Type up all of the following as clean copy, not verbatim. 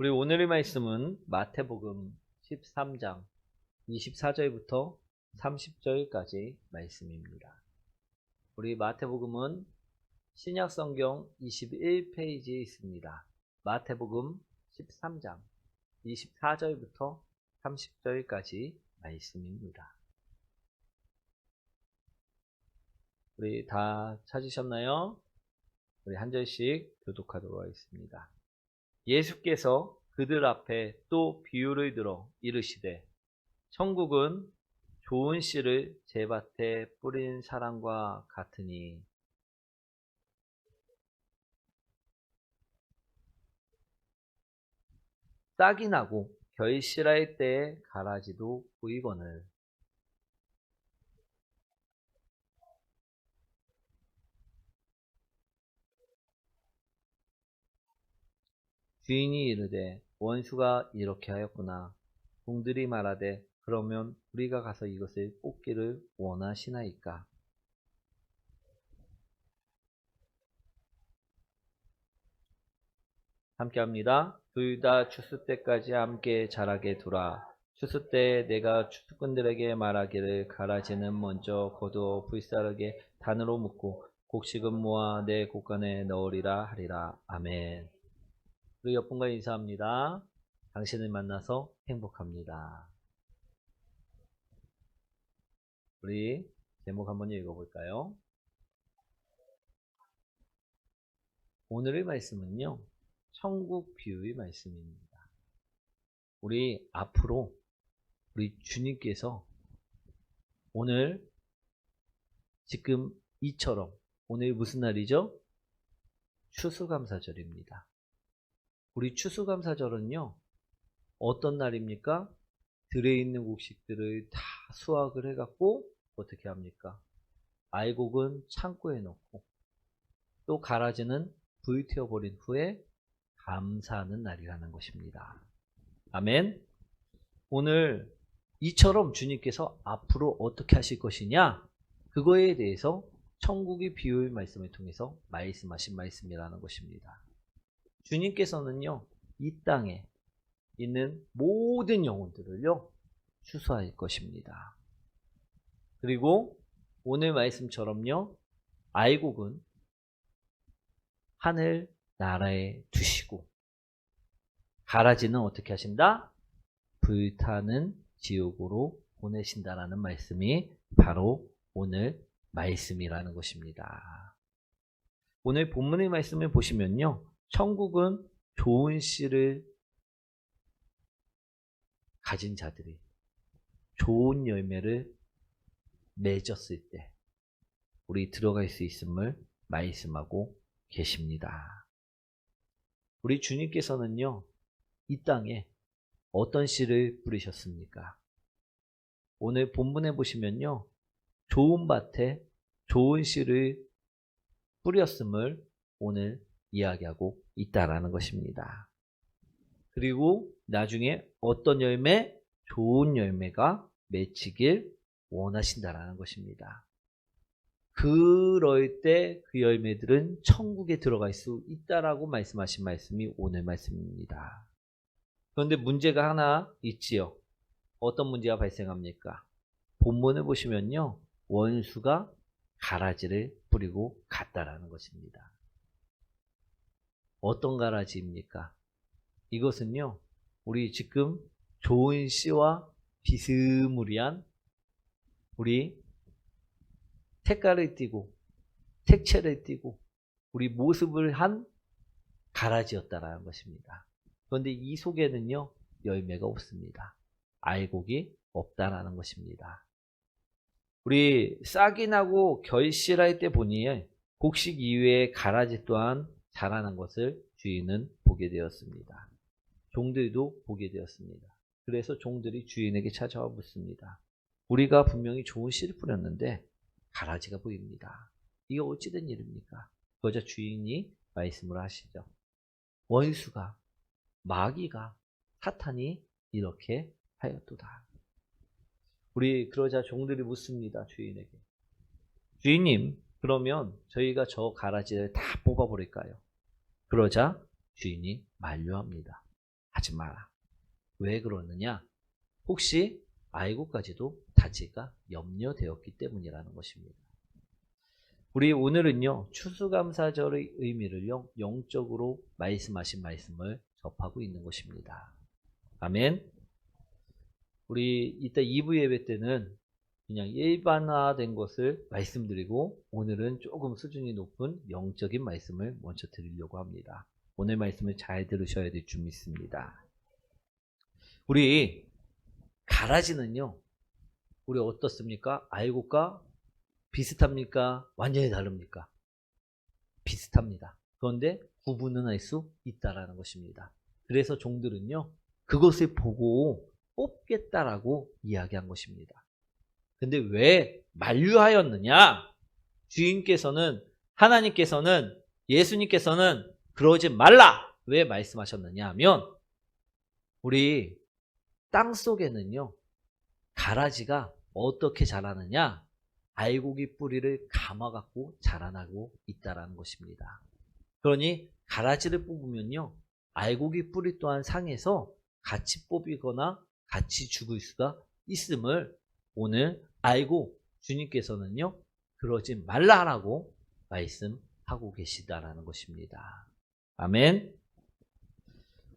우리 오늘의 말씀은 마태복음 13장 24절부터 30절까지 말씀입니다. 우리 마태복음은 신약성경 21페이지에 있습니다. 마태복음 13장 24절부터 30절까지 말씀입니다. 우리 다 찾으셨나요? 우리 한 절씩 교독하도록 하겠습니다. 예수께서 그들 앞에 또 비유를 들어 이르시되 천국은 좋은 씨를 제밭에 뿌린 사람과 같으니 싹이 나고 결실할 때에 가라지도 보이거늘 주인이 이르되 원수가 이렇게 하였구나. 종들이 말하되 그러면 우리가 가서 이것을 뽑기를 원하시나이까. 함께 합니다. 둘 다 추수 때까지 함께 자라게 두라. 추수 때에 내가 추수꾼들에게 말하기를 가라지는 먼저 거두어 불사르게 단으로 묶고 곡식은 모아 내 곡간에 넣으리라 하리라. 아멘. 우리 옆분과 인사합니다. 당신을 만나서 행복합니다. 우리 제목 한번 읽어볼까요? 오늘의 말씀은요, 천국 비유의 말씀입니다. 우리 앞으로 우리 주님께서 오늘 지금 이처럼 오늘 무슨 날이죠? 추수감사절입니다. 우리 추수감사절은요, 어떤 날입니까? 들에 있는 곡식들을 다 수확을 해갖고 어떻게 합니까? 알곡은 창고에 넣고 또 가라지는 불태워버린 후에 감사하는 날이라는 것입니다. 아멘. 오늘 이처럼 주님께서 앞으로 어떻게 하실 것이냐, 그거에 대해서 천국의 비유의 말씀을 통해서 말씀하신 말씀이라는 것입니다. 주님께서는요, 이 땅에 있는 모든 영혼들을요, 추수할 것입니다. 그리고 오늘 말씀처럼요, 알곡은 하늘 나라에 두시고 가라지는 어떻게 하신다? 불타는 지옥으로 보내신다라는 말씀이 바로 오늘 말씀이라는 것입니다. 오늘 본문의 말씀을 보시면요, 천국은 좋은 씨를 가진 자들이 좋은 열매를 맺었을 때 우리 들어갈 수 있음을 말씀하고 계십니다. 우리 주님께서는요, 이 땅에 어떤 씨를 뿌리셨습니까? 오늘 본문에 보시면요, 좋은 밭에 좋은 씨를 뿌렸음을 오늘 이야기하고 있다라는 것입니다. 그리고 나중에 어떤 열매? 좋은 열매가 맺히길 원하신다라는 것입니다. 그럴 때 그 열매들은 천국에 들어갈 수 있다라고 말씀하신 말씀이 오늘 말씀입니다. 그런데 문제가 하나 있지요. 어떤 문제가 발생합니까? 본문을 보시면요, 원수가 가라지를 뿌리고 갔다라는 것입니다. 어떤 가라지입니까? 이것은요, 우리 지금 좋은 씨와 비스무리한 우리 색깔을 띠고 색채를 띠고 우리 모습을 한 가라지였다라는 것입니다. 그런데 이 속에는요, 열매가 없습니다. 알곡이 없다라는 것입니다. 우리 싹이 나고 결실할 때 보니 곡식 이외에 가라지 또한 자라는 것을 주인은 보게 되었습니다. 종들도 보게 되었습니다. 그래서 종들이 주인에게 찾아와 묻습니다. 우리가 분명히 좋은 씨를 뿌렸는데 가라지가 보입니다. 이게 어찌된 일입니까? 그러자 주인이 말씀을 하시죠. 원수가, 마귀가, 사탄이 이렇게 하였도다. 우리 그러자 종들이 묻습니다. 주인에게. 주인님, 그러면 저희가 저 가라지를 다 뽑아버릴까요? 그러자 주인이 만류합니다. 하지 마라. 왜 그러느냐? 혹시 알고까지도 다치가 염려되었기 때문이라는 것입니다. 우리 오늘은요, 추수감사절의 의미를요, 영적으로 말씀하신 말씀을 접하고 있는 것입니다. 아멘. 우리 이따 2부 예배 때는 그냥 일반화된 것을 말씀드리고, 오늘은 조금 수준이 높은 영적인 말씀을 먼저 드리려고 합니다. 오늘 말씀을 잘 들으셔야 될 줄 믿습니다. 우리 가라지는요, 우리 어떻습니까? 알고과 비슷합니까? 완전히 다릅니까? 비슷합니다. 그런데 구분은 할 수 있다라는 것입니다. 그래서 종들은요, 그것을 보고 뽑겠다라고 이야기한 것입니다. 근데 왜 만류하였느냐? 주인께서는, 하나님께서는, 예수님께서는 그러지 말라! 왜 말씀하셨느냐 하면, 우리 땅 속에는요, 가라지가 어떻게 자라느냐? 알곡이 뿌리를 감아갖고 자라나고 있다라는 것입니다. 그러니 가라지를 뽑으면요, 알곡이 뿌리 또한 상해서 같이 뽑히거나 같이 죽을 수가 있음을 오늘 알고 주님께서는요, 그러지 말라라고 말씀하고 계시다라는 것입니다. 아멘.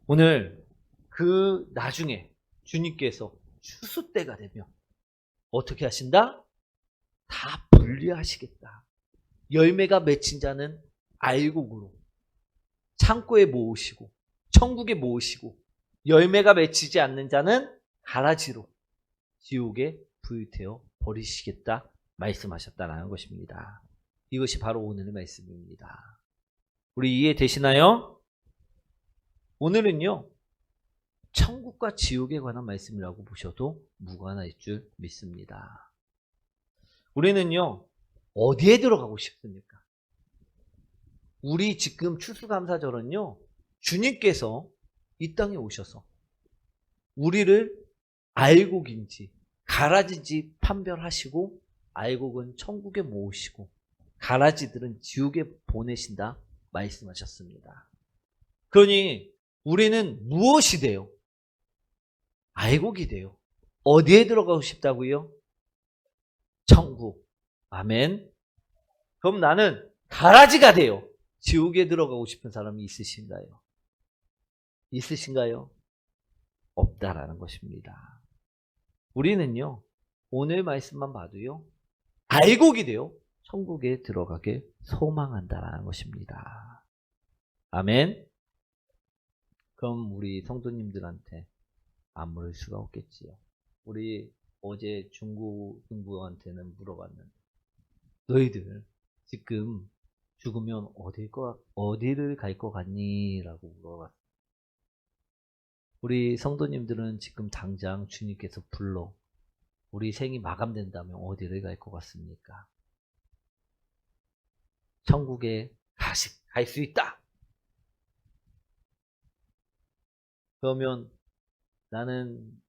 오늘 그 나중에 주님께서 추수 때가 되면 어떻게 하신다? 다 분리하시겠다. 열매가 맺힌 자는 알곡으로 창고에 모으시고 천국에 모으시고, 열매가 맺히지 않는 자는 가라지로 지옥에 불태워 버리시겠다 말씀하셨다라는 것입니다. 이것이 바로 오늘의 말씀입니다. 우리 이해되시나요? 오늘은요, 천국과 지옥에 관한 말씀이라고 보셔도 무관할 줄 믿습니다. 우리는요, 어디에 들어가고 싶습니까? 우리 지금 추수감사절은요, 주님께서 이 땅에 오셔서 우리를 알곡인지 가라지인지 판별하시고, 알곡은 천국에 모으시고 가라지들은 지옥에 보내신다 말씀하셨습니다. 그러니 우리는 무엇이 돼요? 알곡이 돼요. 어디에 들어가고 싶다고요? 천국. 아멘. 그럼 나는 가라지가 돼요. 지옥에 들어가고 싶은 사람이 있으신가요? 있으신가요? 없다라는 것입니다. 우리는요, 오늘 말씀만 봐도요, 알곡이 돼요. 천국에 들어가게 소망한다라는 것입니다. 아멘. 그럼 우리 성도님들한테 안 물을 수가 없겠지요. 우리 어제 중고 등부한테는 물어봤는데, 너희들 지금 죽으면 어디를 갈 것 같니? 라고 물어봤어요. 우리 성도님들은 지금 당장 주님께서 불러 우리 생이 마감된다면 어디를 갈 것 같습니까? 천국에 갈 수 있다! 그러면 나는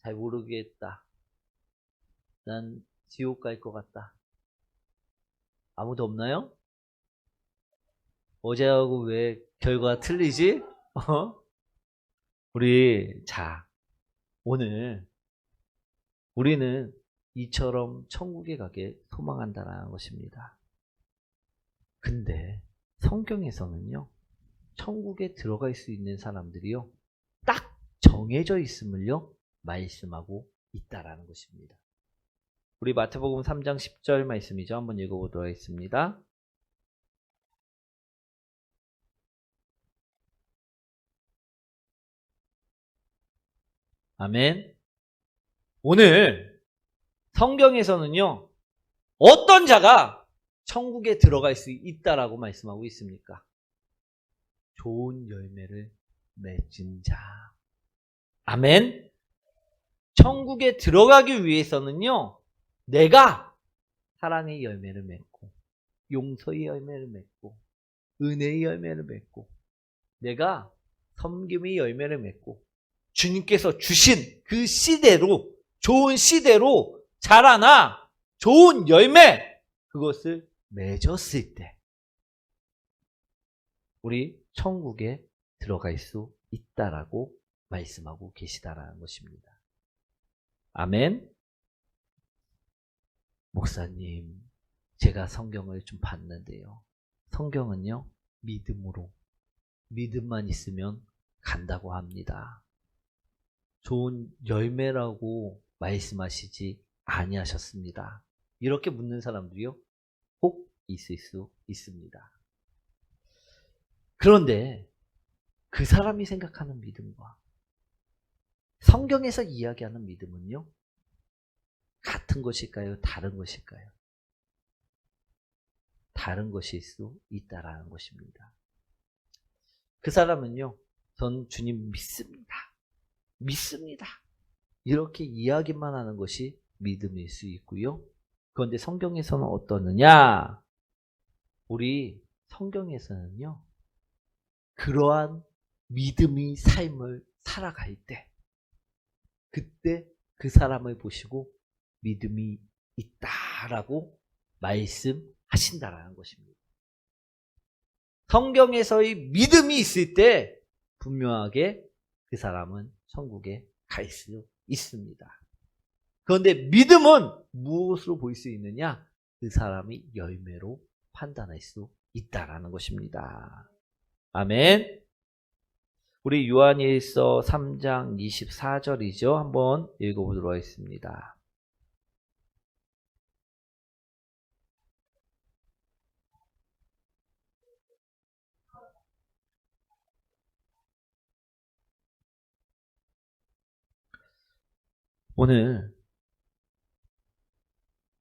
잘 모르겠다. 난 지옥 갈 것 같다. 아무도 없나요? 어제하고 왜 결과가 틀리지? 오늘 우리는 이처럼 천국에 가게 소망한다는 것입니다. 근데 성경에서는요, 천국에 들어갈 수 있는 사람들이요, 딱 정해져 있음을요, 말씀하고 있다라는 것입니다. 우리 마태복음 3장 10절 말씀이죠. 한번 읽어보도록 하겠습니다. 아멘. 오늘 성경에서는요, 어떤 자가 천국에 들어갈 수 있다라고 말씀하고 있습니까? 좋은 열매를 맺은 자. 아멘. 천국에 들어가기 위해서는요, 내가 사랑의 열매를 맺고, 용서의 열매를 맺고, 은혜의 열매를 맺고, 내가 섬김의 열매를 맺고, 주님께서 주신 그 씨대로, 좋은 씨대로 자라나 좋은 열매, 그것을 맺었을 때 우리 천국에 들어갈 수 있다라고 말씀하고 계시다라는 것입니다. 아멘. 목사님, 제가 성경을 좀 봤는데요. 성경은요, 믿음만 있으면 간다고 합니다. 좋은 열매라고 말씀하시지 아니하셨습니다. 이렇게 묻는 사람들이요, 꼭 있을 수 있습니다. 그런데 그 사람이 생각하는 믿음과 성경에서 이야기하는 믿음은요, 같은 것일까요? 다른 것일까요? 다른 것일 수 있다라는 것입니다. 그 사람은요, 전 주님 믿습니다. 이렇게 이야기만 하는 것이 믿음일 수 있고요. 그런데 성경에서는 어떠느냐? 우리 성경에서는요, 그러한 믿음의 삶을 살아갈 때, 그때 그 사람을 보시고 믿음이 있다라고 말씀하신다라는 것입니다. 성경에서의 믿음이 있을 때 분명하게 그 사람은 천국에 갈 수 있습니다. 그런데 믿음은 무엇으로 볼 수 있느냐? 그 사람의 열매로 판단할 수 있다라는 것입니다. 아멘. 우리 요한일서 3장 24절이죠. 한번 읽어보도록 하겠습니다. 오늘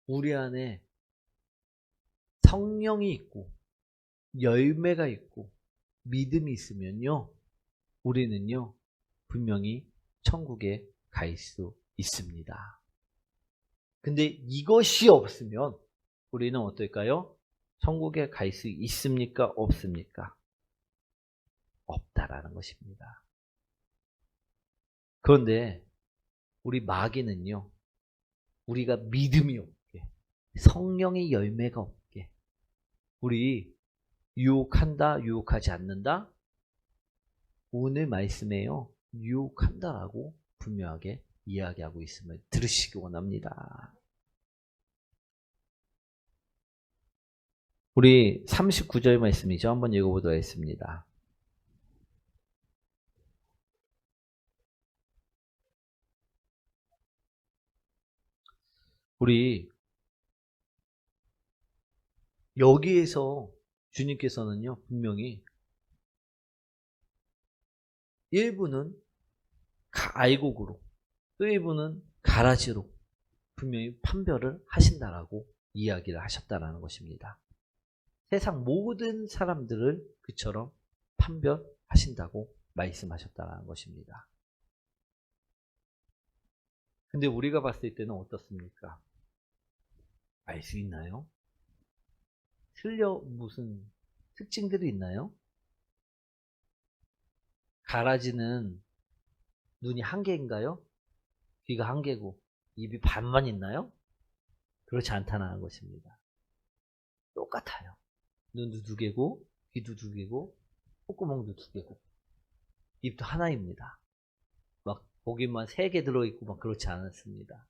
우리 안에 성령이 있고 열매가 있고 믿음이 있으면요, 우리는요 분명히 천국에 갈 수 있습니다. 근데 이것이 없으면 우리는 어떨까요? 천국에 갈 수 있습니까? 없습니까? 없다라는 것입니다. 그런데 우리 마귀는요, 우리가 믿음이 없게, 성령의 열매가 없게, 우리 유혹한다, 유혹하지 않는다? 오늘 말씀에요, 유혹한다라고 분명하게 이야기하고 있음을 들으시기 원합니다. 우리 39절 말씀이죠. 한번 읽어보도록 하겠습니다. 우리 여기에서 주님께서는요, 분명히 일부는 알곡으로, 또 일부는 가라지로 분명히 판별을 하신다라고 이야기를 하셨다라는 것입니다. 세상 모든 사람들을 그처럼 판별하신다고 말씀하셨다라는 것입니다. 근데 우리가 봤을 때는 어떻습니까? 알 수 있나요? 무슨 특징들이 있나요? 가라지는 눈이 한 개인가요? 귀가 한 개고 입이 반만 있나요? 그렇지 않다는 것입니다. 똑같아요. 눈도 두 개고 귀도 두 개고 콧구멍도 두 개고 입도 하나입니다. 막 거기만 세 개 들어있고 막 그렇지 않았습니다.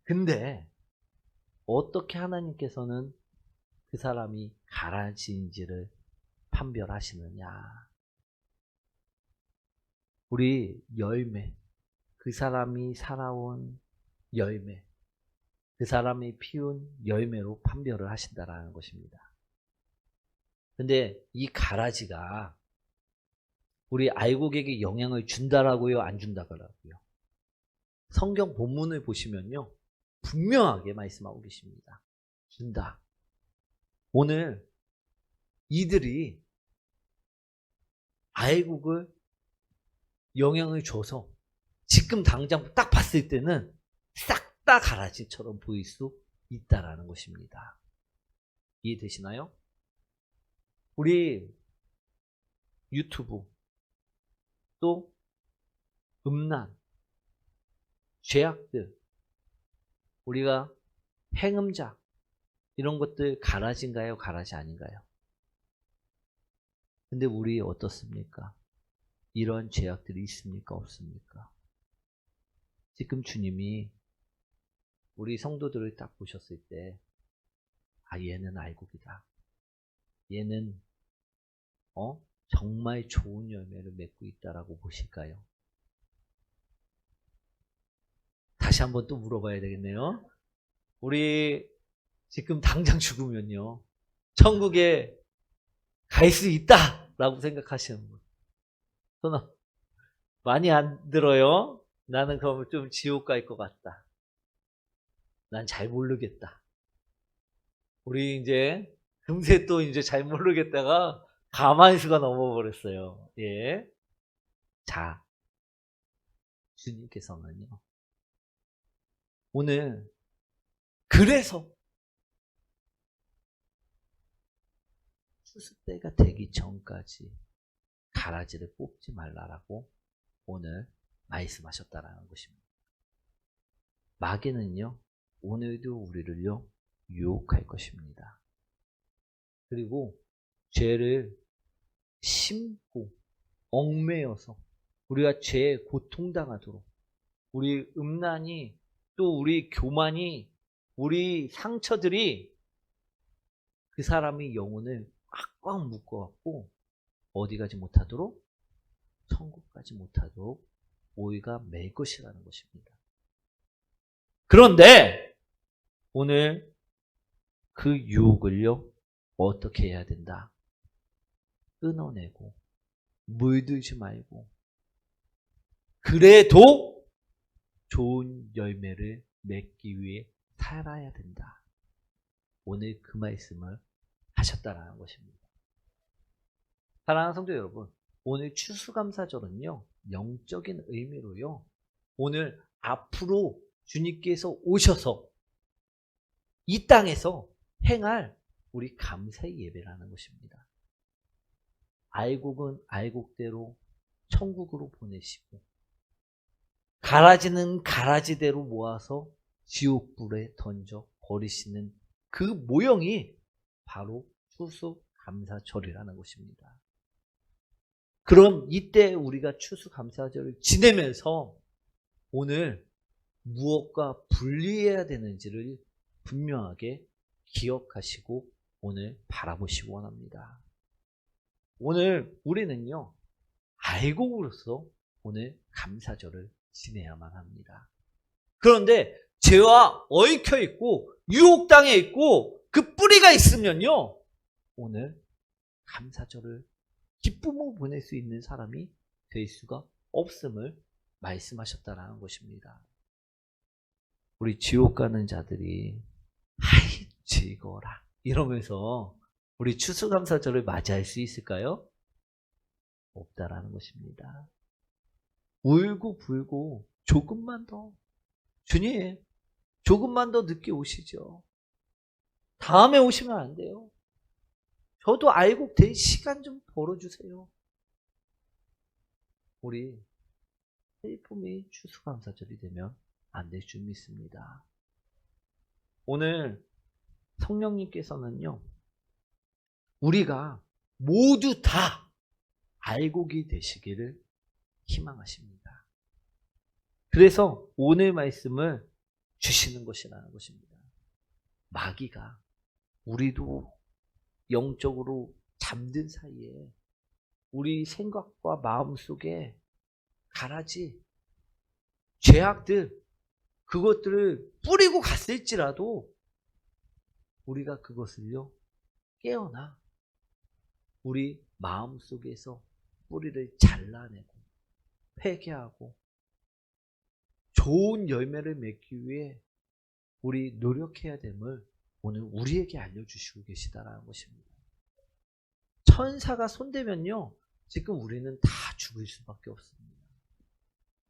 근데 어떻게 하나님께서는 그 사람이 가라지인지를 판별하시느냐? 우리 열매, 그 사람이 살아온 열매, 그 사람이 피운 열매로 판별을 하신다라는 것입니다. 근데 이 가라지가 우리 알곡에게 영향을 준다라고요, 안 준다라고요? 성경 본문을 보시면요, 분명하게 말씀하고 계십니다. 준다. 오늘 이들이 알곡을 영향을 줘서 지금 당장 딱 봤을 때는 싹 다 가라지처럼 보일 수 있다라는 것입니다. 이해되시나요? 우리 유튜브, 또 음란, 죄악들, 우리가 행음자, 이런 것들 가라지인가요? 가라지 아닌가요? 근데 우리 어떻습니까? 이런 죄악들이 있습니까? 없습니까? 지금 주님이 우리 성도들을 딱 보셨을 때, 아, 얘는 알곡이다. 얘는 정말 좋은 열매를 맺고 있다라고 보실까요? 다시 한번 또 물어봐야 되겠네요. 우리 지금 당장 죽으면요, 천국에 갈 수 있다라고 생각하시는 분 손 많이 안 들어요. 나는 그러면 좀 지옥 갈 것 같다. 난 잘 모르겠다. 우리 이제 금세 또 이제 잘 모르겠다가 가만히수가 넘어버렸어요. 예. 자, 주님께서는요, 오늘 그래서 추수 때가 되기 전까지 가라지를 뽑지 말라라고 오늘 말씀하셨다라는 것입니다. 마귀는요, 오늘도 우리를요, 유혹할 것입니다. 그리고 죄를 심고 얽매여서 우리가 죄에 고통당하도록, 우리 음란이, 또 우리 교만이, 우리 상처들이 그 사람의 영혼을 꽉꽉 묶어갖고 어디 가지 못하도록, 천국 가지 못하도록 오이가 맬 것이라는 것입니다. 그런데 오늘 그 유혹을요, 어떻게 해야 된다? 끊어내고 물들지 말고, 그래도 좋은 열매를 맺기 위해 살아야 된다. 오늘 그 말씀을 하셨다라는 것입니다. 사랑하는 성도 여러분, 오늘 추수감사절은요, 영적인 의미로요, 오늘 앞으로 주님께서 오셔서 이 땅에서 행할 우리 감사의 예배라는 것입니다. 알곡은 알곡대로 천국으로 보내시고, 가라지는 가라지대로 모아서 지옥불에 던져 버리시는 그 모형이 바로 추수감사절이라는 것입니다. 그럼 이때 우리가 추수감사절을 지내면서 오늘 무엇과 분리해야 되는지를 분명하게 기억하시고 오늘 바라보시기 원합니다. 오늘 우리는요, 알곡으로서 오늘 감사절을 지내야만 합니다. 그런데 죄와 얽혀 있고 유혹당해 있고 그 뿌리가 있으면요, 오늘 감사절을 기쁨으로 보낼 수 있는 사람이 될 수가 없음을 말씀하셨다라는 것입니다. 우리 지옥 가는 자들이 아이 즐거워라 이러면서 우리 추수감사절을 맞이할 수 있을까요? 없다라는 것입니다. 울고 불고 조금만 더, 주님 조금만 더 늦게 오시죠. 다음에 오시면 안 돼요. 저도 알곡 될 시간 좀 벌어주세요. 우리 슬픔이 추수감사절이 되면 안 될 줄 믿습니다. 오늘 성령님께서는요, 우리가 모두 다 알곡이 되시기를 희망하십니다. 그래서 오늘 말씀을 주시는 것이라는 것입니다. 마귀가 우리도 영적으로 잠든 사이에 우리 생각과 마음 속에 가라지, 죄악들, 그것들을 뿌리고 갔을지라도 우리가 그것을요, 깨어나 우리 마음 속에서 뿌리를 잘라내고 회개하고 좋은 열매를 맺기 위해 우리 노력해야 됨을 오늘 우리에게 알려주시고 계시다라는 것입니다. 천사가 손대면요, 지금 우리는 다 죽을 수밖에 없습니다.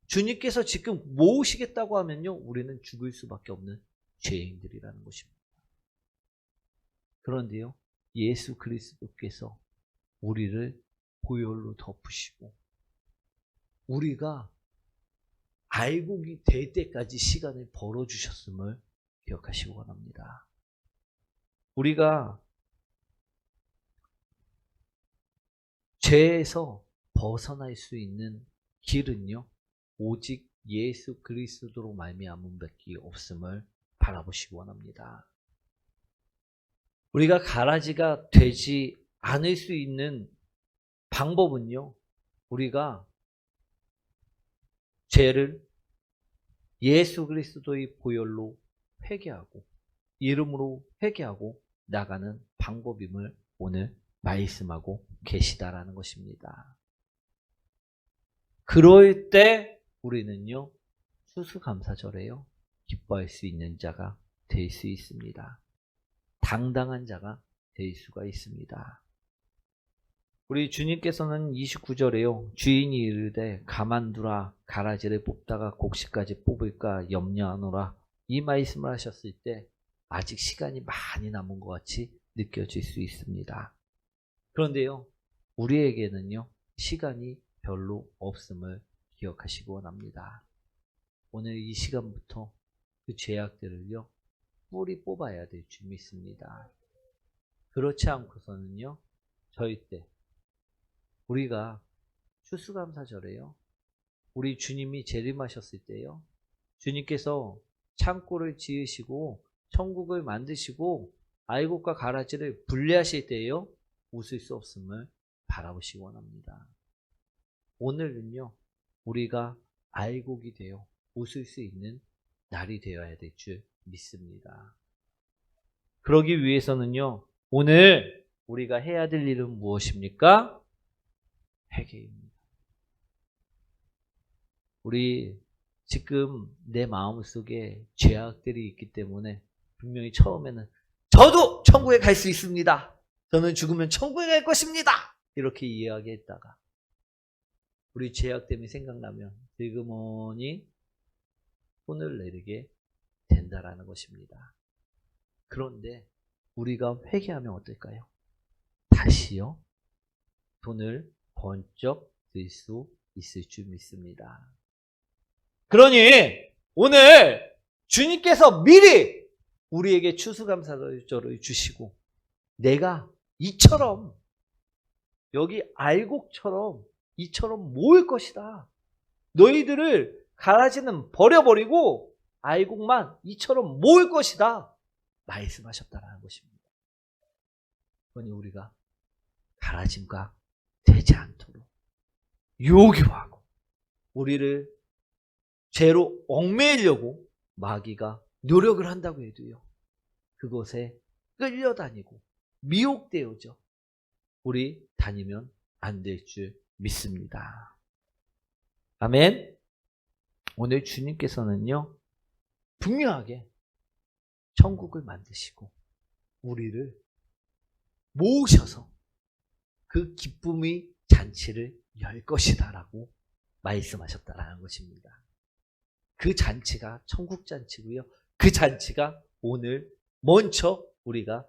주님께서 지금 모으시겠다고 하면요, 우리는 죽을 수밖에 없는 죄인들이라는 것입니다. 그런데요, 예수 그리스도께서 우리를 보혈로 덮으시고 우리가 알곡이 될 때까지 시간을 벌어주셨음을 기억하시기 원합니다. 우리가 죄에서 벗어날 수 있는 길은요, 오직 예수 그리스도로 말미암은 밖에 없음을 바라보시기 원합니다. 우리가 가라지가 되지 않을 수 있는 방법은요, 우리가 죄를 예수 그리스도의 보혈로 회개하고 이름으로 회개하고 나가는 방법임을 오늘 말씀하고 계시다라는 것입니다. 그럴 때 우리는요, 추수감사절에요, 기뻐할 수 있는 자가 될 수 있습니다. 당당한 자가 될 수가 있습니다. 우리 주님께서는 29절에요. 주인이 이르되 가만두라, 가라지를 뽑다가 곡식까지 뽑을까 염려하노라, 이 말씀을 하셨을 때 아직 시간이 많이 남은 것 같이 느껴질 수 있습니다. 그런데요, 우리에게는요, 시간이 별로 없음을 기억하시기 원합니다. 오늘 이 시간부터 그 죄악들을요, 뿌리 뽑아야 될 줄 믿습니다. 그렇지 않고서는요, 절대 우리가 추수감사절에요, 우리 주님이 재림하셨을 때요, 주님께서 창고를 지으시고 천국을 만드시고 알곡과 가라지를 분리하실 때요, 웃을 수 없음을 바라보시기 원합니다. 오늘은요, 우리가 알곡이 되어 웃을 수 있는 날이 되어야 될 줄 믿습니다. 그러기 위해서는요, 오늘 우리가 해야 될 일은 무엇입니까? 회개입니다. 우리 지금 내 마음속에 죄악들이 있기 때문에 분명히 처음에는 저도 천국에 갈 수 있습니다, 저는 죽으면 천국에 갈 것입니다, 이렇게 이야기했다가 우리 죄악 때문에 생각나면 슬그머니 손을 내리게 된다라는 것입니다. 그런데 우리가 회개하면 어떨까요? 다시요, 돈을 번쩍 들 수 있을 줄 믿습니다. 그러니 오늘 주님께서 미리 우리에게 추수감사절을 주시고, 내가 이처럼 여기 알곡처럼 이처럼 모을 것이다, 너희들을 가라지는 버려버리고 알곡만 이처럼 모을 것이다 말씀하셨다라는 것입니다. 그러니 우리가 가라짐과 되지 않도록 요구하고 우리를 죄로 얽매이려고 마귀가 노력을 한다고 해도요, 그곳에 끌려다니고 미혹되어져 우리 다니면 안 될 줄 믿습니다. 아멘. 오늘 주님께서는요, 분명하게 천국을 만드시고 우리를 모으셔서 그 기쁨의 잔치를 열 것이다 라고 말씀하셨다라는 것입니다. 그 잔치가 천국 잔치고요, 그 잔치가 오늘 먼저 우리가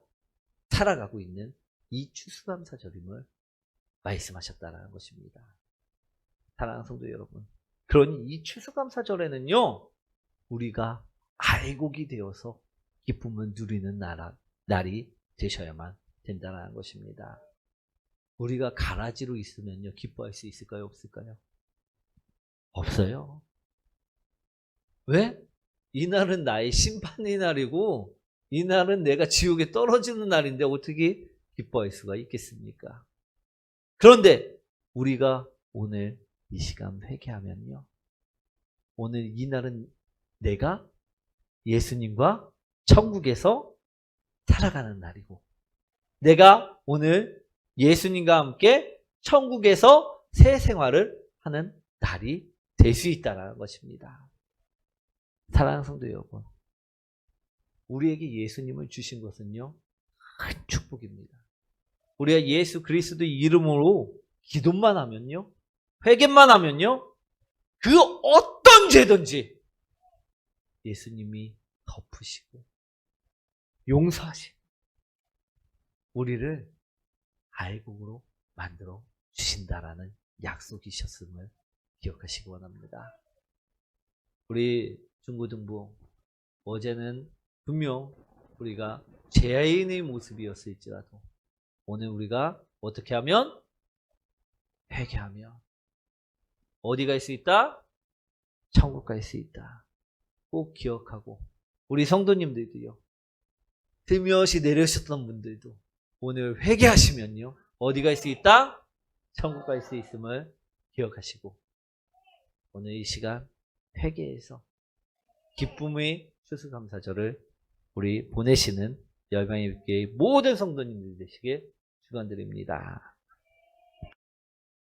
살아가고 있는 이 추수감사절임을 말씀하셨다라는 것입니다. 사랑하는 성도 여러분, 그러니 이 추수감사절에는요, 우리가 알곡이 되어서 기쁨을 누리는 날이 되셔야만 된다는 것입니다. 우리가 가라지로 있으면요, 기뻐할 수 있을까요? 없을까요? 없어요. 왜? 이날은 나의 심판의 날이고 이날은 내가 지옥에 떨어지는 날인데 어떻게 기뻐할 수가 있겠습니까? 그런데 우리가 오늘 이 시간 회개하면요, 오늘 이날은 내가 예수님과 천국에서 살아가는 날이고, 내가 오늘 예수님과 함께 천국에서 새 생활을 하는 날이 될 수 있다는 것입니다. 사랑하는 성도 여러분, 우리에게 예수님을 주신 것은요, 큰 축복입니다. 우리가 예수 그리스도의 이름으로 기도만 하면요, 회개만 하면요, 그 어떤 죄든지 예수님이 덮으시고 용서하시고 우리를 알곡으로 만들어 주신다라는 약속이셨음을 기억하시기 원합니다. 우리 중고등부, 어제는 분명 우리가 죄인의 모습이었을지라도 오늘 우리가 어떻게 하면 회개하면 어디 갈 수 있다? 천국 갈 수 있다. 꼭 기억하고 우리 성도님들도요. 슬며시 내려오셨던 분들도 오늘 회개하시면요. 어디 갈 수 있다? 천국 갈 수 있음을 기억하시고 오늘 이 시간 회개해서 기쁨의 추수감사절을 우리 보내시는 열방의 교회의 모든 성도님들 되시길 축원드립니다.